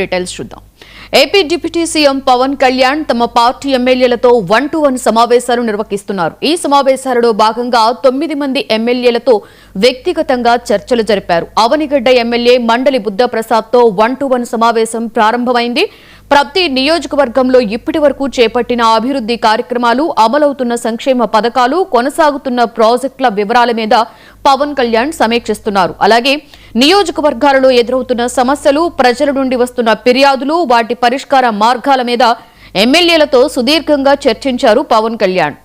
Details చూద్దాం. AP deputy CM Pawan Kalyan తమ party ఎమ్మెల్యేలతో 1-to-1 సమావేశాలు నిర్వహిస్తున్నారు. ఈ సమావేశాలలో భాగంగా 9 మంది ఎమ్మెల్యేలతో వ్యక్తిగతంగా చర్చలు జరిపారు. అవనిగడ్డ ఎమ్మెల్యే మండలి బుద్ధప్రసాద్తో 1-to-1 సమావేశం ప్రారంభమైంది. ప్రతి నియోజకవర్గంలో ఇప్పటి వరకు చేపట్టిన అభివృద్ధి కార్యక్రమాలు, అమలవుతున్న సంక్షేమ పథకాలు, కొనసాగుతున్న ప్రాజెక్టుల వివరాల మీద పవన్ కళ్యాణ్ సమీక్షిస్తున్నారు. అలాగే నియోజకవర్గాలలో ఎదురవుతున్న సమస్యలు, ప్రజల నుండి వస్తున్న ఫిర్యాదులు, వాటి పరిష్కార మార్గాల మీద ఎమ్మెల్యేలతో సుదీర్ఘంగా చర్చించారు Pawan Kalyan.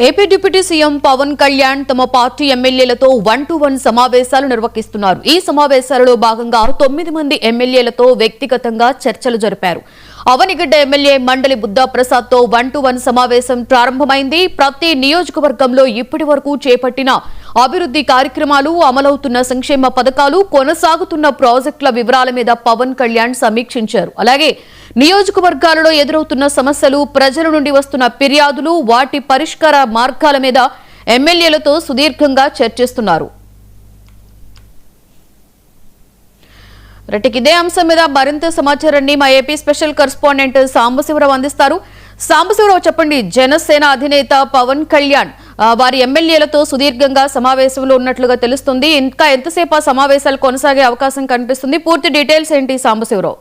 AP deputy CM Pawan Kalyan తమ పార్టీ ఎమ్మెల్యేలతో 1-to-1 సమావేశాలు నిర్వహిస్తున్నారు. ఈ సమావేశాలలో భాగంగా 9 మంది ఎమ్మెల్యేలతో వ్యక్తిగతంగా చర్చలు జరిపారు. అవనిగడ్డ ఎమ్మెల్యే మండలి బుద్ధప్రసాద్తో 1-to-1 సమావేశం ప్రారంభమైంది. ప్రతి నియోజకవర్గంలో ఇప్పటి వరకు చేపట్టిన అభివృద్ధి కార్యక్రమాలు, అమలవుతున్న సంక్షేమ పథకాలు, కొనసాగుతున్న ప్రాజెక్టుల వివరాల మీద పవన్ కళ్యాణ్ సమీక్షించారు. అలాగే నియోజకవర్గాలలో ఎదురవుతున్న సమస్యలు, ప్రజల నుండి వస్తున్న ఫిర్యాదులు, వాటి పరిష్కార మార్గాల మీద ఎమ్మెల్యేలతో సుదీర్ఘంగా చర్చిస్తున్నారు. ఇదే అంశం మీద మరింత సమాచారాన్ని మా ఏపీ స్పెషల్ కరెస్పాండెంట్ సాంబశివరావు అందిస్తారు. సాంబశివరావు, చెప్పండి. జనసేన అధినేత పవన్ కళ్యాణ్ వారి ఎమ్మెల్యేలతో సుదీర్ఘంగా సమావేశంలో ఉన్నట్లుగా తెలుస్తుంది. ఇంకా ఎంతసేపు ఆ సమావేశాలు కొనసాగే అవకాశం కనిపిస్తుంది? పూర్తి డీటెయిల్స్ ఏంటి సాంబశివరావు?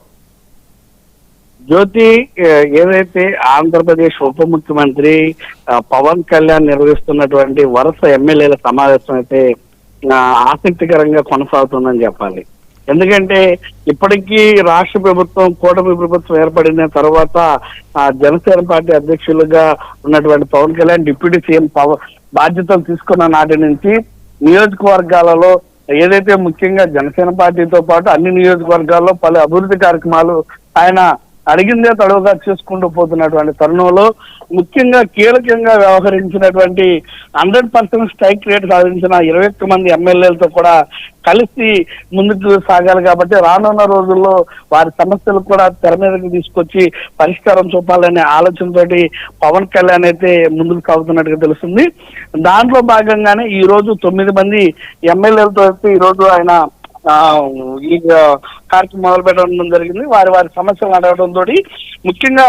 జ్యోతి, ఏదైతే ఆంధ్రప్రదేశ్ ఉప ముఖ్యమంత్రి పవన్ కళ్యాణ్ నిర్వహిస్తున్నటువంటి వరుస ఎమ్మెల్యేల సమావేశం అయితే ఆసక్తికరంగా కొనసాగుతుందని చెప్పాలి. ఎందుకంటే ఇప్పటికీ రాష్ట్ర ప్రభుత్వం, కూటమి ప్రభుత్వం ఏర్పడిన తర్వాత జనసేన పార్టీ అధ్యక్షులుగా ఉన్నటువంటి పవన్ కళ్యాణ్ డిప్యూటీ సీఎం బాధ్యతలు తీసుకున్న నాటి నుంచి నియోజకవర్గాలలో ఏదైతే ముఖ్యంగా జనసేన పార్టీతో పాటు అన్ని నియోజకవర్గాల్లో పలు అభివృద్ధి కార్యక్రమాలు ఆయన అడిగిందే తడవుగా చేసుకుంటూ పోతున్నటువంటి తరుణంలో ముఖ్యంగా కీలకంగా వ్యవహరించినటువంటి 100% స్ట్రైక్ రేట్ సాధించిన 21 మంది ఎమ్మెల్యేలతో కూడా కలిసి ముందుకు సాగాలి. కాబట్టి రానున్న రోజుల్లో వారి సమస్యలు కూడా తెర మీదకి తీసుకొచ్చి పరిష్కారం చూపాలనే ఆలోచనతోటి పవన్ కళ్యాణ్ అయితే ముందుకు సాగుతున్నట్టుగా తెలుస్తుంది. దాంట్లో భాగంగానే ఈ రోజు 9 మంది ఎమ్మెల్యేలతో ఈ రోజు ఆయన ఈ కార్యక్రమం మొదలు పెట్టడం జరిగింది. వారి సమస్యలు అడగడంతో ముఖ్యంగా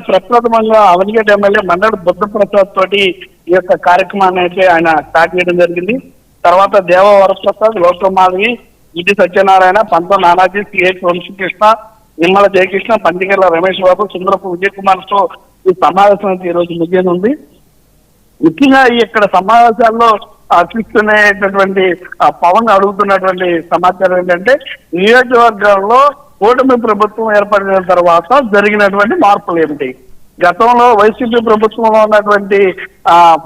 ప్రప్రథమంగా అవనిగడ్డ ఎమ్మెల్యే మండలి బుద్ధప్రసాద్ తోటి ఈ యొక్క కార్యక్రమాన్ని అయితే ఆయన స్టార్ట్ చేయడం జరిగింది. తర్వాత దేవ వరప్రసాద్, లోకమాధవి, ఇటి సత్యనారాయణ, పంత నానాజీ, సిహెచ్ వంశీకృష్ణ, నిమ్మల జయకృష్ణ, పండిగల రమేష్ బాబు, సుందరపు విజయ్ కుమార్ తో ఈ సమావేశం అయితే ఈ రోజు ముగియనుంది. ముఖ్యంగా ఇక్కడ సమావేశాల్లో చూస్తున్నటువంటి పవన్ అడుగుతున్నటువంటి సమాచారం ఏంటంటే నియోజకవర్గంలో కూటమి ప్రభుత్వం ఏర్పడిన తర్వాత జరిగినటువంటి మార్పులు ఏమిటి, గతంలో వైసీపీ ప్రభుత్వంలో ఉన్నటువంటి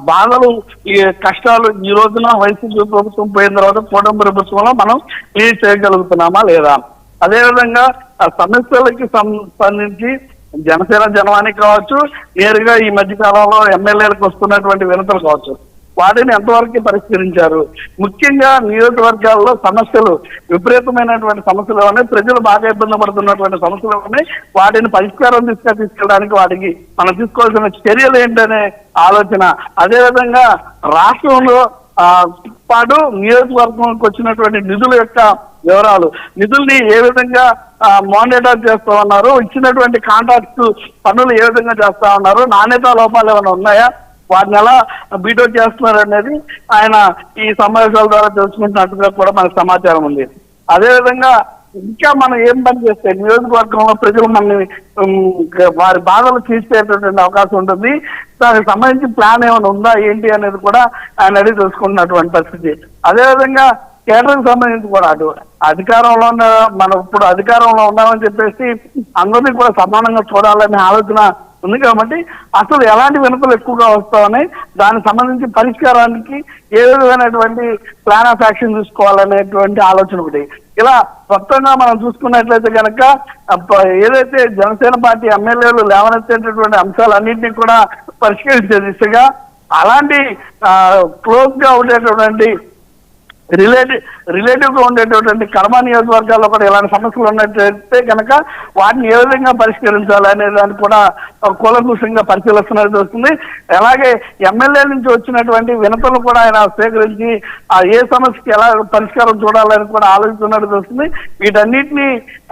బాధలు, ఈ కష్టాలు ఈ రోజున వైసీపీ ప్రభుత్వం పోయిన తర్వాత కూటమి ప్రభుత్వంలో మనం క్లియర్ చేయగలుగుతున్నామా లేదా, అదేవిధంగా సమస్యలకి సంబంధించి జనసేన జనవాణి కావచ్చు, నేరుగా ఈ మధ్య కాలంలో ఎమ్మెల్యేలకు వస్తున్నటువంటి వినతులు కావచ్చు, వాటిని ఎంతవరకు పరిష్కరించారు. ముఖ్యంగా నియోజకవర్గాల్లో సమస్యలు, విపరీతమైనటువంటి సమస్యలు ఉన్నాయి, ప్రజలు బాగా ఇబ్బంది పడుతున్నటువంటి సమస్యలు ఉన్నాయి. వాటిని పరిష్కారం తీసుకెళ్ళడానికి వాటికి మనం తీసుకోవాల్సిన చర్యలు ఏంటనే ఆలోచన, అదేవిధంగా రాష్ట్రంలో పాటు నియోజకవర్గంకి వచ్చినటువంటి నిధుల యొక్క వివరాలు, నిధుల్ని ఏ విధంగా మానిటర్ చేస్తా ఉన్నారు, ఇచ్చినటువంటి కాంట్రాక్ట్స్ పనులు ఏ విధంగా చేస్తా ఉన్నారు, నాణ్యతా లోపాలు ఏమైనా ఉన్నాయా, వాటిని ఎలా బీటో చేస్తున్నారు అనేది ఆయన ఈ సమావేశాల ద్వారా తెలుసుకుంటున్నట్టుగా కూడా మనకు సమాచారం ఉంది. అదేవిధంగా ఇంకా మనం ఏం పని చేస్తే నియోజకవర్గంలో ప్రజలు మనల్ని వారి బాధలు తీర్చేటటువంటి అవకాశం ఉంటుంది. దానికి సంబంధించి ప్లాన్ ఏమైనా ఉందా ఏంటి అనేది కూడా ఆయన అడిగి తెలుసుకుంటున్నటువంటి పరిస్థితి. అదేవిధంగా కేంద్రం సంబంధించి కూడా అటు అధికారంలో ఉన్న మనం ఇప్పుడు అధికారంలో ఉన్నామని చెప్పేసి అందరినీ కూడా సమానంగా చూడాలనే ఆలోచన ఉంది కాబట్టి అసలు ఎలాంటి వినతులు ఎక్కువగా వస్తామని దానికి సంబంధించి పరిష్కారానికి ఏ విధమైనటువంటి ప్లాన్ ఆఫ్ యాక్షన్ చూసుకోవాలనేటువంటి ఆలోచన ఒకటి. ఇలా మొత్తంగా మనం చూసుకున్నట్లయితే కనుక ఏదైతే జనసేన పార్టీ ఎమ్మెల్యేలు లేవనెత్తేటటువంటి అంశాలన్నింటినీ కూడా పరిష్కరించే దిశగా అలాంటి క్లోజ్ గా ఉండేటటువంటి రిలేటివ్ గా ఉండేటటువంటి కడమ నియోజకవర్గాల్లో కూడా ఇలాంటి సమస్యలు ఉన్నట్లయితే కనుక వాటిని ఏ విధంగా పరిష్కరించాలి అనే దాన్ని కూడా కూలంకుషంగా పరిశీలిస్తున్నట్టు వస్తుంది. అలాగే ఎమ్మెల్యే నుంచి వచ్చినటువంటి వినతులు కూడా ఆయన స్వీకరించి ఏ సమస్యకి ఎలా పరిష్కారం చూడాలని కూడా ఆలోచిస్తున్నట్టు వస్తుంది. వీటన్నిటిని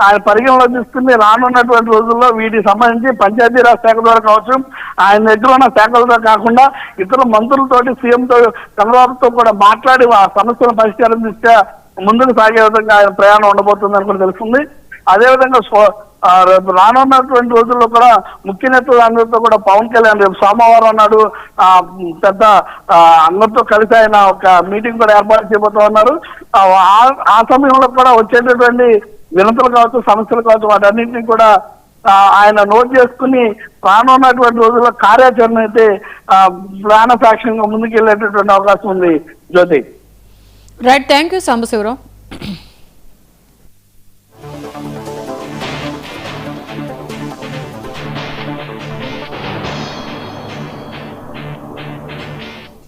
ఆయన పరిగణలో తీసుకుని రానున్నటువంటి రోజుల్లో వీటికి సంబంధించి పంచాయతీరాజ్ శాఖ ద్వారా కావచ్చు, ఆయన దగ్గర ఉన్న శాఖలతో కాకుండా ఇతర మంత్రులతోటి సీఎంతో చంద్రబాబుతో కూడా మాట్లాడి ఆ సమస్యల పరిష్కారం దృష్ట్యా ముందుకు సాగే విధంగా ఆయన ప్రయాణం ఉండబోతుందని కూడా తెలుస్తుంది. అదేవిధంగా రానున్నటువంటి రోజుల్లో కూడా ముఖ్య నేతలు అందరితో కూడా పవన్ కళ్యాణ్ రేపు సోమవారం నాడు పెద్ద అందరితో కలిసి ఆయన ఒక మీటింగ్ కూడా ఏర్పాటు చేయబోతూ ఉన్నారు. ఆ సమయంలో కూడా వచ్చేటటువంటి వినతులు కావచ్చు, సమస్యలు కావచ్చు, వాటన్నింటినీ కూడా ఆయన నోట్ చేసుకుని రానున్నటువంటి రోజుల్లో కార్యాచరణ అయితే ప్లాన్ ఆఫ్ యాక్షన్ గా ముందుకు వెళ్ళేటటువంటి అవకాశం ఉంది. Jyothi. Right, thank you Sambasivarao.